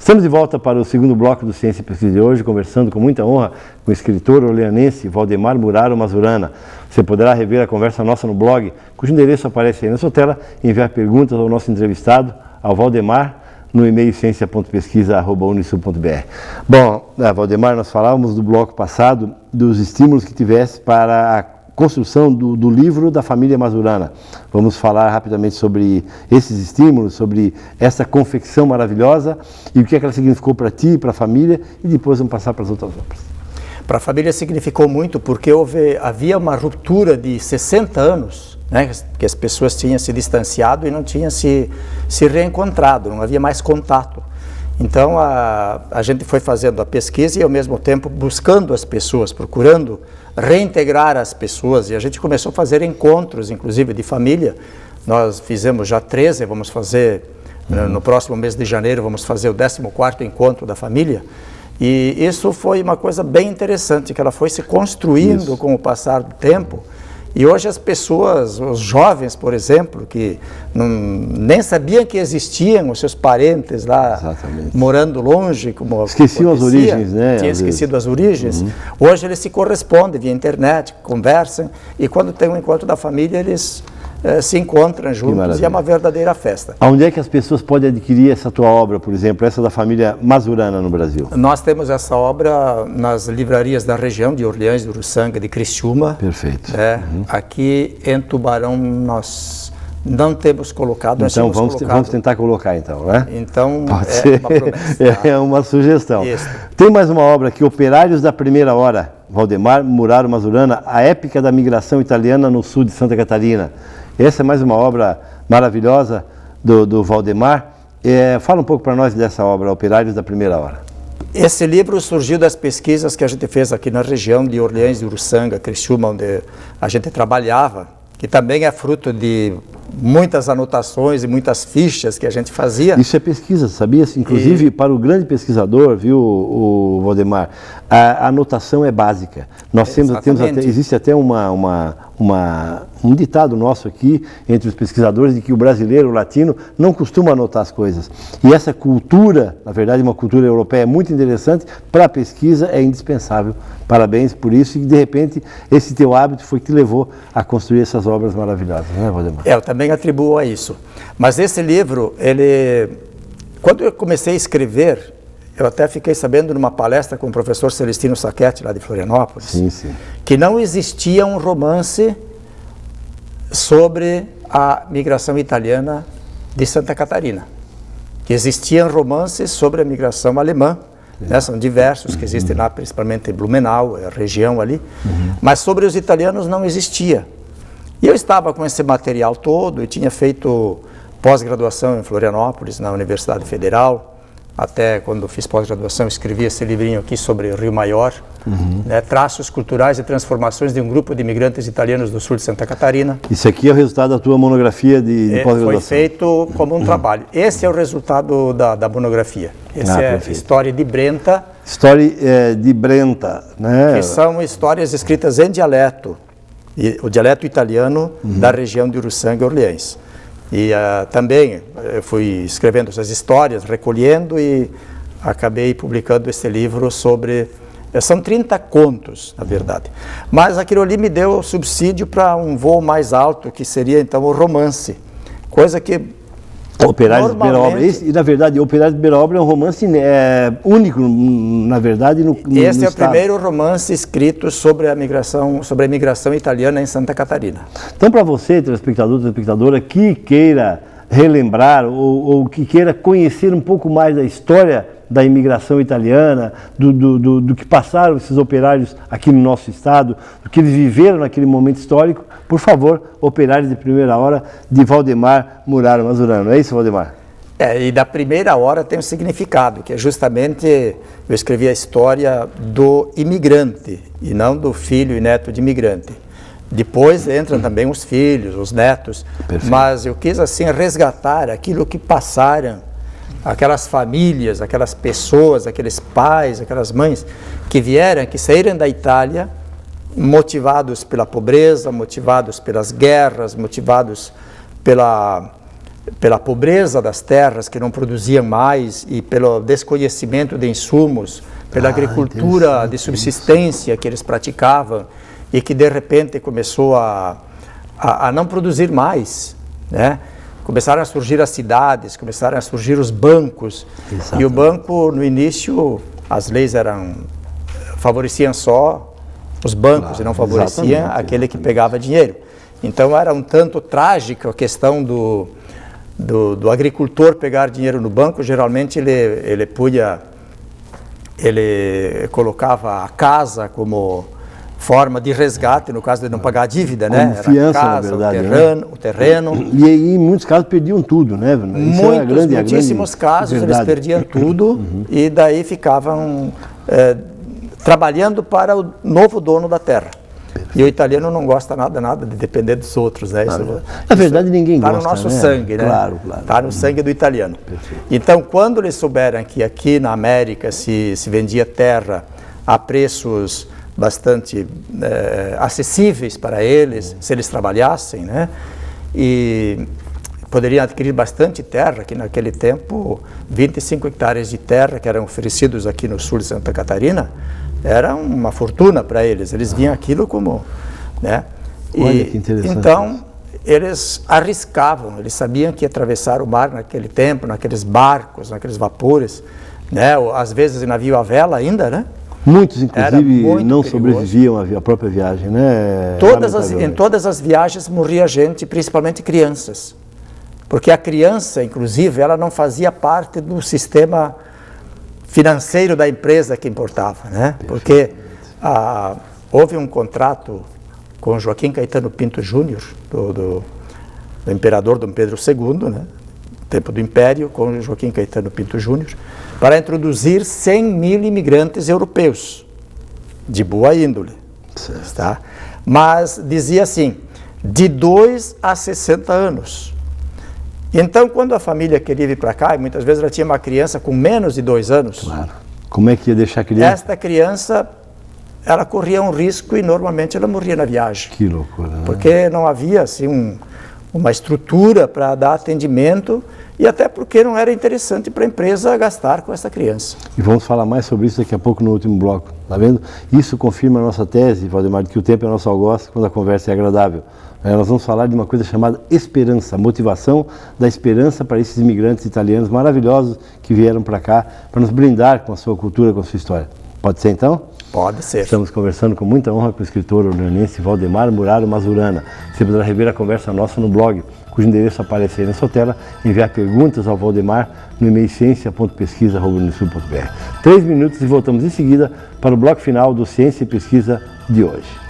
Estamos de volta para o segundo bloco do Ciência e Pesquisa de hoje, conversando com muita honra com o escritor orleanense Valdemar Muraro Mazurana. Você poderá rever a conversa nossa no blog, cujo endereço aparece aí na sua tela, e enviar perguntas ao nosso entrevistado, ao Valdemar, no e-mail ciência.pesquisa@unisul.br. Bom, Valdemar, nós falávamos do bloco passado dos estímulos que tivesse para a construção do livro da família Mazurana. Vamos falar rapidamente sobre esses estímulos, sobre essa confecção maravilhosa e o que ela significou para ti, para a família, e depois vamos passar para as outras obras. Para a família significou muito porque havia uma ruptura de 60 anos, né, que as pessoas tinham se distanciado e não tinham se reencontrado, não havia mais contato. Então a gente foi fazendo a pesquisa e ao mesmo tempo buscando as pessoas, procurando reintegrar as pessoas, e a gente começou a fazer encontros, inclusive de família. Nós fizemos já 13, vamos fazer no próximo mês de janeiro, vamos fazer o 14º encontro da família. E isso foi uma coisa bem interessante, que ela foi se construindo com o passar do tempo. E hoje as pessoas, os jovens, por exemplo, que nem sabiam que existiam os seus parentes lá, morando longe, como esqueciam as origens, né? Tinha esquecido as origens. Hoje eles se correspondem via internet, conversam, e quando tem um encontro da família, eles se encontram juntos, e é uma verdadeira festa. Onde é que as pessoas podem adquirir essa tua obra, por exemplo, essa da família Mazurana no Brasil? Nós temos essa obra nas livrarias da região de Orleans, de Uruçanga, de Criciúma. Perfeito. Aqui em Tubarão nós não temos colocado. Então vamos tentar colocar então, né? Então pode ser. Uma promessa. É uma sugestão. Isso. Tem mais uma obra aqui, Operários da Primeira Hora, Valdemar Muraro Mazurana, a épica da migração italiana no sul de Santa Catarina. Essa é mais uma obra maravilhosa do Valdemar. Fala um pouco para nós dessa obra, Operários da Primeira Hora. Esse livro surgiu das pesquisas que a gente fez aqui na região de Orleans, de Uruçanga, Criciúma, onde a gente trabalhava, que também é fruto de muitas anotações e muitas fichas que a gente fazia. Isso é pesquisa, sabia? Inclusive, para o grande pesquisador, viu, o Valdemar, a anotação é básica. Nós existe até um ditado nosso aqui, entre os pesquisadores, de que o brasileiro, o latino, não costuma anotar as coisas. E essa cultura, na verdade, uma cultura europeia muito interessante, para a pesquisa é indispensável. Parabéns por isso, e de repente, esse teu hábito foi que te levou a construir essas obras maravilhosas, né, Valdemar? Eu também atribuo a isso. Mas esse livro, quando eu comecei a escrever, eu até fiquei sabendo numa palestra com o professor Celestino Sacchetti, lá de Florianópolis, que não existia um romance sobre a migração italiana de Santa Catarina. Que existiam romances sobre a migração alemã, né, são diversos que existem lá, principalmente em Blumenau, a região ali, mas sobre os italianos não existia. E eu estava com esse material todo e tinha feito pós-graduação em Florianópolis, na Universidade Federal. Até quando fiz pós-graduação, escrevi esse livrinho aqui sobre Rio Maior, né, traços culturais e transformações de um grupo de imigrantes italianos do sul de Santa Catarina. Isso aqui é o resultado da tua monografia de pós-graduação? Foi feito como um trabalho. Esse é o resultado da monografia. Esse é a História de Brenta. História de Brenta, né? Que são histórias escritas em dialeto, o dialeto italiano da região de Uruçanga e Orleans. E também eu fui escrevendo essas histórias, recolhendo, e acabei publicando esse livro sobre... São 30 contos, na verdade. Mas aquilo ali me deu subsídio para um voo mais alto, que seria então o romance. Coisa que... Operários de Primeira Obra. E, na verdade, Operários de Primeira Obra é um romance único, na verdade, no Esse é o estado. Primeiro romance escrito sobre a imigração italiana em Santa Catarina. Então, para você, telespectador, telespectadora, que queira relembrar ou que queira conhecer um pouco mais da história da imigração italiana, do que passaram esses operários aqui no nosso estado, do que eles viveram naquele momento histórico, por favor, Operários de Primeira Hora, de Valdemar Muraro Mazurana. Não é isso, Valdemar? E da primeira hora tem um significado, que é justamente, eu escrevi a história do imigrante, e não do filho e neto de imigrante. Depois entram também os filhos, os netos, mas eu quis assim resgatar aquilo que passaram, aquelas famílias, aquelas pessoas, aqueles pais, aquelas mães que vieram, que saíram da Itália, motivados pela pobreza, motivados pelas guerras, motivados pela pela pobreza das terras que não produziam mais e pelo desconhecimento de insumos, pela agricultura de subsistência que eles praticavam e que de repente começou a não produzir mais, né? Começaram a surgir as cidades, começaram a surgir os bancos. Exatamente. E o banco, no início, as leis favoreciam só os bancos e não favoreciam aquele que pegava dinheiro. Então era um tanto trágica a questão do agricultor pegar dinheiro no banco. Geralmente ele colocava a casa como forma de resgate, no caso de não pagar a dívida, né? Era a casa, na verdade, o terreno. E aí, em muitos casos, perdiam tudo, né? Muitíssimos casos, eles perdiam tudo e daí ficavam trabalhando para o novo dono da terra. E o italiano não gosta nada de depender dos outros, né? Na verdade, ninguém gosta, está no nosso sangue, né? Claro. Está no sangue do italiano. Perfeito. Então, quando eles souberam que aqui na América se vendia terra a preços bastante acessíveis para eles, se eles trabalhassem, né? E poderiam adquirir bastante terra, que naquele tempo 25 hectares de terra que eram oferecidos aqui no sul de Santa Catarina, era uma fortuna para eles. Eles viam aquilo como, né? Olha que interessante. Então, eles arriscavam, eles sabiam que atravessar o mar naquele tempo, naqueles barcos, naqueles vapores, né? Às vezes em navio à vela ainda, né? Muitos, inclusive, não perigoso. Sobreviviam à própria viagem, né? Em todas as viagens morria gente, principalmente crianças. Porque a criança, inclusive, ela não fazia parte do sistema financeiro da empresa que importava, né? Porque houve um contrato com Joaquim Caetano Pinto Júnior, do imperador Dom Pedro II, né? Tempo do Império, com Joaquim Caetano Pinto Júnior, para introduzir 100 mil imigrantes europeus, de boa índole. Tá? Mas dizia assim, de 2 a 60 anos. Então, quando a família queria vir para cá, e muitas vezes ela tinha uma criança com menos de 2 anos. Claro. Como é que ia deixar a criança? Esta criança, ela corria um risco e normalmente ela morria na viagem. Que loucura, né? Porque não havia assim uma estrutura para dar atendimento e até porque não era interessante para a empresa gastar com essa criança. E vamos falar mais sobre isso daqui a pouco no último bloco, tá vendo? Isso confirma a nossa tese, Valdemar, de que o tempo é nosso algoz quando a conversa é agradável. Nós vamos falar de uma coisa chamada esperança, a motivação da esperança para esses imigrantes italianos maravilhosos que vieram para cá para nos brindar com a sua cultura, com a sua história. Pode ser então? Pode ser. Estamos conversando com muita honra com o escritor orleanense Valdemar Muraro Mazurana. Você poderá rever a conversa nossa no blog, cujo endereço aparece aí na sua tela, enviar perguntas ao Valdemar no e-mail ciência.pesquisa@unisul.br. 3 minutos e voltamos em seguida para o bloco final do Ciência e Pesquisa de hoje.